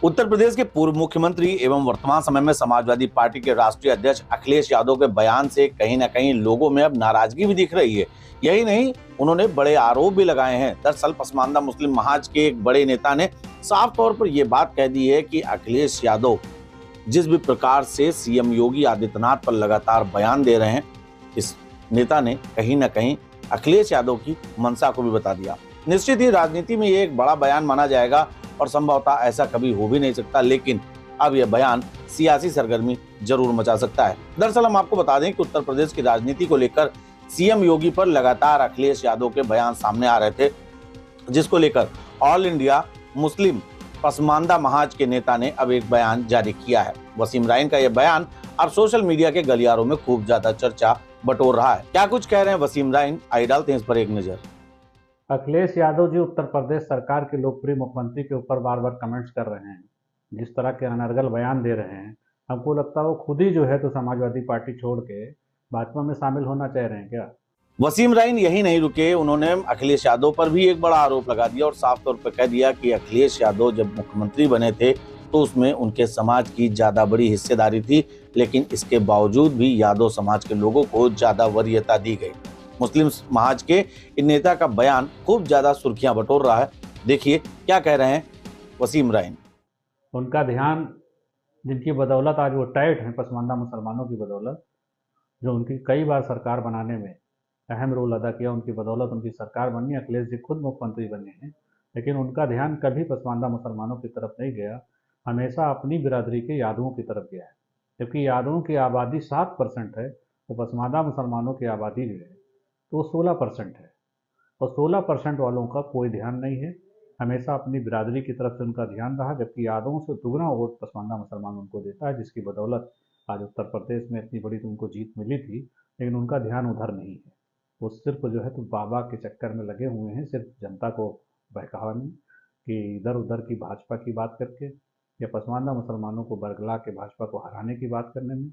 उत्तर प्रदेश के पूर्व मुख्यमंत्री एवं वर्तमान समय में समाजवादी पार्टी के राष्ट्रीय अध्यक्ष अखिलेश यादव के बयान से कहीं न कहीं लोगों में अब नाराजगी भी दिख रही है। यही नहीं, उन्होंने बड़े आरोप भी लगाए हैं। दरअसल पसमानदा मुस्लिम महाज के एक बड़े नेता ने साफ तौर पर यह बात कह दी है कि अखिलेश यादव जिस भी प्रकार से सीएम योगी आदित्यनाथ पर लगातार बयान दे रहे हैं, इस नेता ने कहीं न कहीं अखिलेश यादव की मंशा को भी बता दिया। निश्चित ही राजनीति में ये एक बड़ा बयान माना जाएगा और संभवतः ऐसा कभी हो भी नहीं सकता, लेकिन अब यह बयान सियासी सरगर्मी जरूर मचा सकता है। दरअसल हम आपको बता दें कि उत्तर प्रदेश की राजनीति को लेकर सीएम योगी पर लगातार अखिलेश यादव के बयान सामने आ रहे थे, जिसको लेकर ऑल इंडिया मुस्लिम पसमानदा महाज के नेता ने अब एक बयान जारी किया है। वसीम राइन का यह बयान अब सोशल मीडिया के गलियारों में खूब ज्यादा चर्चा बटोर रहा है। क्या कुछ कह रहे हैं वसीम राइन, आइए डालते हैं इस पर एक नजर। अखिलेश यादव जी उत्तर प्रदेश सरकार के लोकप्रिय मुख्यमंत्री के ऊपर बार बार कमेंट्स कर रहे हैं, जिस तरह के अनर्गल बयान दे रहे हैं। हमको लगता है वो खुद ही जो है तो समाजवादी पार्टी छोड़ के भाजपा में शामिल होना चाह रहे हैं क्या? वसीम राइन यही नहीं रुके, उन्होंने अखिलेश यादव पर भी एक बड़ा आरोप लगा दिया और साफ तौर पर कह दिया कि अखिलेश यादव जब मुख्यमंत्री बने थे तो उसमें उनके समाज की ज्यादा बड़ी हिस्सेदारी थी, लेकिन इसके बावजूद भी यादव समाज के लोगों को ज्यादा वरीयता दी गई। मुस्लिम महाज के इन नेता का बयान खूब ज्यादा सुर्खियां बटोर रहा है। देखिए क्या कह रहे हैं वसीम राइन। उनका ध्यान, जिनकी बदौलत आज वो टाइट हैं, पसमानदा मुसलमानों की बदौलत, जो उनकी कई बार सरकार बनाने में अहम रोल अदा किया, उनकी बदौलत उनकी सरकार बनी। अखिलेश जी खुद मुख्यमंत्री बने हैं, लेकिन उनका ध्यान कभी पसमानदा मुसलमानों की तरफ नहीं गया, हमेशा अपनी बिरादरी के यादवों की तरफ गया है। जबकि यादवों की आबादी 7% है, तो पसमानदा मुसलमानों की आबादी जो है तो 16% है, और 16% वालों का कोई ध्यान नहीं है। हमेशा अपनी बिरादरी की तरफ से उनका ध्यान रहा, जबकि यादवों से दुगना वोट पसमानदा मुसलमान उनको देता है, जिसकी बदौलत आज उत्तर प्रदेश में इतनी बड़ी उनको जीत मिली थी। लेकिन उनका ध्यान उधर नहीं है, वो सिर्फ जो है तो बाबा के चक्कर में लगे हुए हैं, सिर्फ जनता को बहकाने कि इधर उधर की भाजपा की बात करके या पसमानदा मुसलमानों को बरगला के भाजपा को हराने की बात करने में,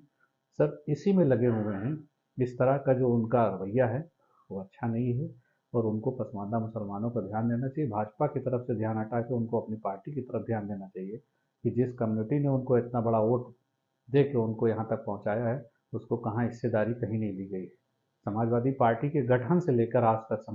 सर इसी में लगे हुए हैं। इस तरह का जो उनका रवैया है वो अच्छा नहीं है, और उनको पसमानदा मुसलमानों का ध्यान देना चाहिए। भाजपा की तरफ से ध्यान हटा के उनको अपनी पार्टी की तरफ ध्यान देना चाहिए कि जिस कम्युनिटी ने उनको इतना बड़ा वोट दे के उनको यहाँ तक पहुँचाया है, उसको कहाँ हिस्सेदारी कहीं नहीं ली गई है। समाजवादी पार्टी के गठन से लेकर आज तक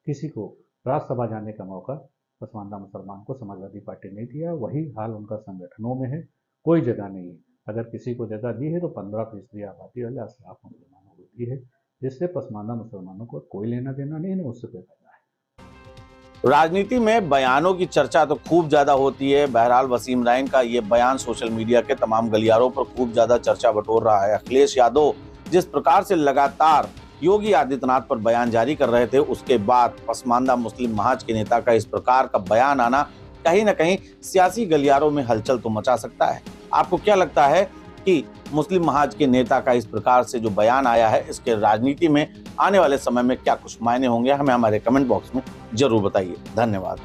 किसी को राज्यसभा जाने का मौका पसमानदा मुसलमान को समाजवादी पार्टी नहीं दिया। वही हाल उनका संगठनों में है, कोई जगह नहीं है। अगर किसी को जगह दी है तो 15% आबादी वाले अशराफ मुसलमानों को दी है, जिससे पसमानदा मुसलमानों को कोई लेना देना नहीं है, उससे कोई फायदा है। राजनीति में बयानों की चर्चा तो खूब ज्यादा होती है। बहरहाल वसीम राइन का ये बयान सोशल मीडिया के तमाम गलियारों पर खूब ज्यादा चर्चा बटोर रहा है। अखिलेश यादव जिस प्रकार से लगातार योगी आदित्यनाथ पर बयान जारी कर रहे थे, उसके बाद पसमानदा मुस्लिम महाज के नेता का इस प्रकार का बयान आना कहीं न कहीं सियासी गलियारों में हलचल तो मचा सकता है। आपको क्या लगता है कि मुस्लिम महाज के नेता का इस प्रकार से जो बयान आया है, इसके राजनीति में आने वाले समय में क्या कुछ मायने होंगे? हमें हमारे कमेंट बॉक्स में जरूर बताइए। धन्यवाद।